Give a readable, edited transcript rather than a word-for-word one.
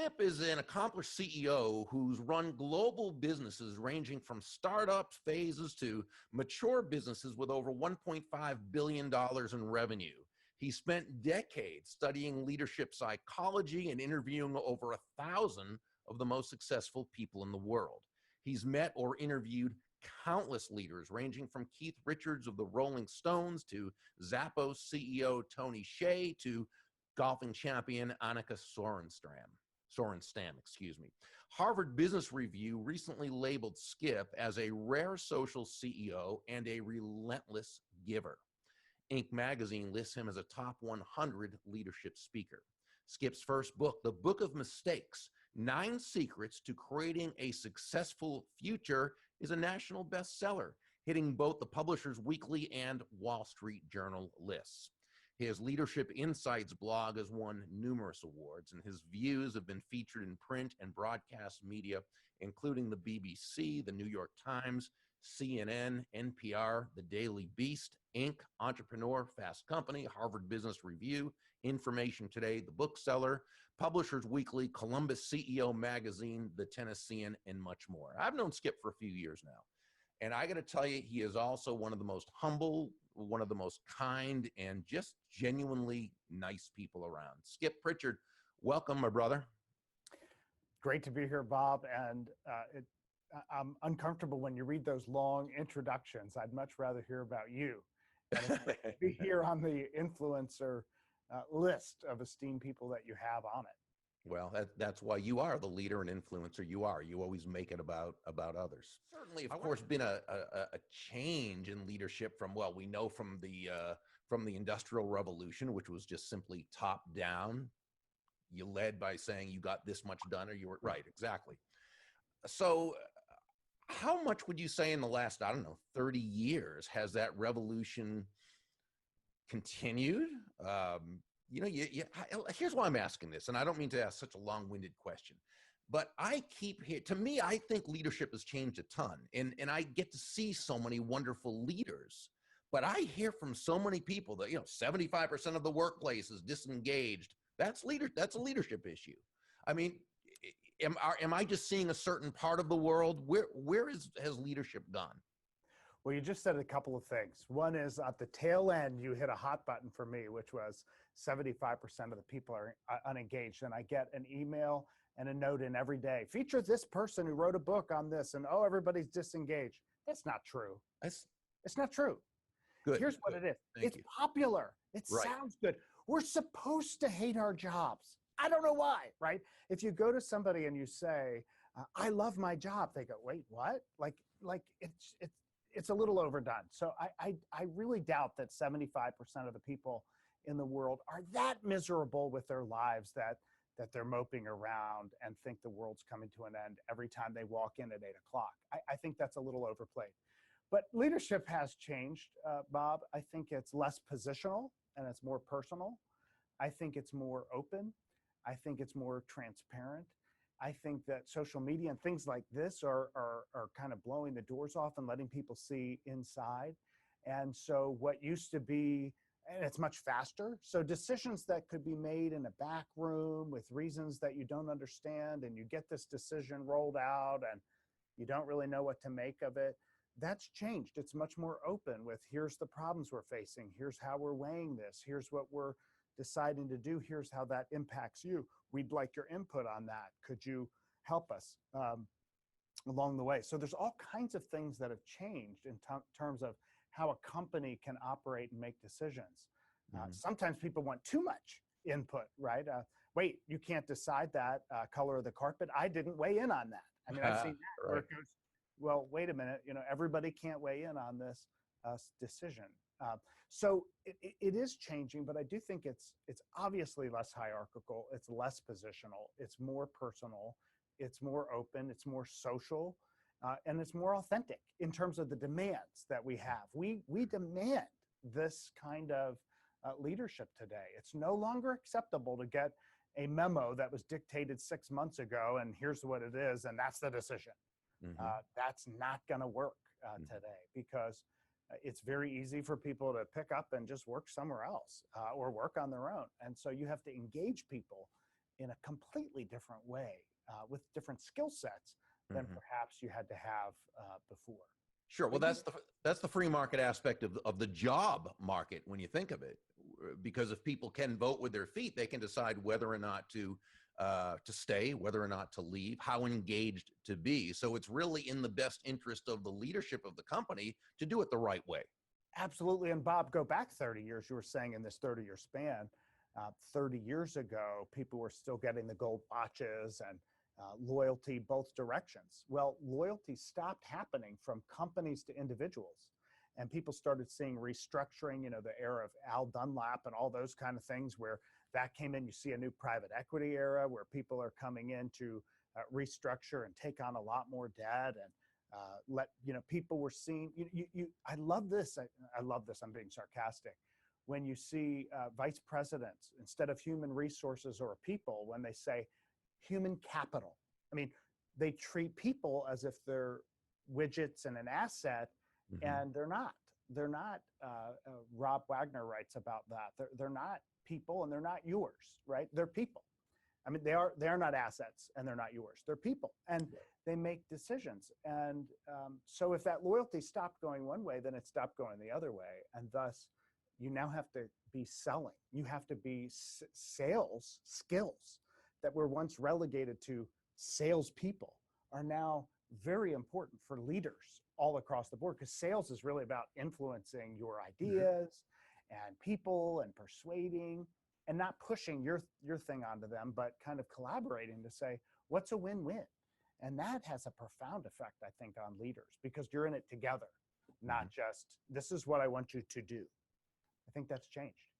Skip is an accomplished CEO who's run global businesses ranging from startup phases to mature businesses with over $1.5 billion in revenue. He spent decades studying leadership psychology and interviewing over 1,000 of the most successful people in the world. He's met or interviewed countless leaders, ranging from Keith Richards of the Rolling Stones to Zappos CEO Tony Hsieh to golfing champion Annika Sorenstam, excuse me. Harvard Business Review recently labeled Skip as a rare social CEO and a relentless giver. Inc. magazine lists him as a top 100 leadership speaker. Skip's first book, The Book of Mistakes, 9 Secrets to Creating a Successful Future, is a national bestseller, hitting both the Publishers Weekly and Wall Street Journal lists. His Leadership Insights blog has won numerous awards, and his views have been featured in print and broadcast media, including the BBC, the New York Times, CNN, NPR, The Daily Beast, Inc., Entrepreneur, Fast Company, Harvard Business Review, Information Today, The Bookseller, Publishers Weekly, Columbus CEO Magazine, The Tennessean, and much more. I've known Skip for a few years now, and I got to tell you, he is also one of the most humble, one of the most kind, and just genuinely nice people around. Skip Pritchard, welcome, my brother. Great to be here, Bob, and I'm uncomfortable when you read those long introductions. I'd much rather hear about you. And be here on the influencer list of esteemed people that you have on it. Well, that's why you are the leader and influencer you are. You always make it about others. Certainly, of course, been a change in leadership from, well, we know from the Industrial Revolution, which was just simply top down. You led by saying you got this much done, or you were right, exactly. So how much would you say in the last, 30 years has that revolution continued? Here's why I'm asking this, and I don't mean to ask such a long-winded question, but I think leadership has changed a ton, and I get to see so many wonderful leaders, but I hear from so many people that, 75% of the workplace is disengaged. That's a leadership issue. I mean, am I just seeing a certain part of the world? Where has leadership gone? Well, you just said a couple of things. One is at the tail end, you hit a hot button for me, which was 75% of the people are unengaged. And I get an email and a note in every day, feature this person who wrote a book on this, and everybody's disengaged. That's not true. It's not true. Good. Here's what it is. It's popular. It sounds good. We're supposed to hate our jobs. I don't know why, right? If you go to somebody and you say, I love my job, they go, wait, what? Like it's a little overdone. So I really doubt that 75% of the people in the world are that miserable with their lives that they're moping around and think the world's coming to an end every time they walk in at 8 o'clock. I think that's a little overplayed. But leadership has changed, Bob. I think it's less positional and it's more personal. I think it's more open. I think it's more transparent. I think that social media and things like this are kind of blowing the doors off and letting people see inside. And so what used to be, and it's much faster. So decisions that could be made in a back room with reasons that you don't understand, and you get this decision rolled out and you don't really know what to make of it. That's changed. It's much more open with, here's the problems we're facing. Here's how we're weighing this. Here's what we're deciding to do. Here's how that impacts you. We'd like your input on that. Could you help us along the way? So there's all kinds of things that have changed in terms of how a company can operate and make decisions. Sometimes people want too much input, right? Wait, you can't decide that color of the carpet. I didn't weigh in on that. I mean, I've seen that where it goes, well, wait a minute, everybody can't weigh in on this decision. So it is changing, but I do think it's obviously less hierarchical, it's less positional, it's more personal, it's more open, it's more social, and it's more authentic in terms of the demands that we have. We demand this kind of leadership today. It's no longer acceptable to get a memo that was dictated 6 months ago, and here's what it is, and that's the decision. That's not going to work today, because it's very easy for people to pick up and just work somewhere else or work on their own. And so you have to engage people in a completely different way with different skill sets than perhaps you had to have before. Sure. Well, that's the free market aspect of the job market when you think of it, because if people can vote with their feet, they can decide whether or not to stay, whether or not to leave, how engaged to be. So it's really in the best interest of the leadership of the company to do it the right way. Absolutely. And Bob, go back 30 years. You were saying in this 30-year span, 30 years ago, people were still getting the gold watches and loyalty both directions. Well, loyalty stopped happening from companies to individuals. And people started seeing restructuring, the era of Al Dunlap and all those kind of things where that came in. You see a new private equity era where people are coming in to restructure and take on a lot more debt and people were seeing, I love this. I love this. I'm being sarcastic. When you see vice presidents, instead of human resources or people, when they say human capital, I mean, they treat people as if they're widgets and an asset, and they're not. They're not. Rob Wagner writes about that. They're not people, and they're not yours, right? They're people. I mean, they are not assets, and they're not yours. They're people, and they make decisions. And so if that loyalty stopped going one way, then it stopped going the other way, and thus you now have to be selling. You have to be sales skills that were once relegated to salespeople are now very important for leaders all across the board, because sales is really about influencing your ideas and people and persuading and not pushing your thing onto them, but kind of collaborating to say, what's a win-win? And that has a profound effect, I think, on leaders, because you're in it together, not just, this is what I want you to do. I think that's changed.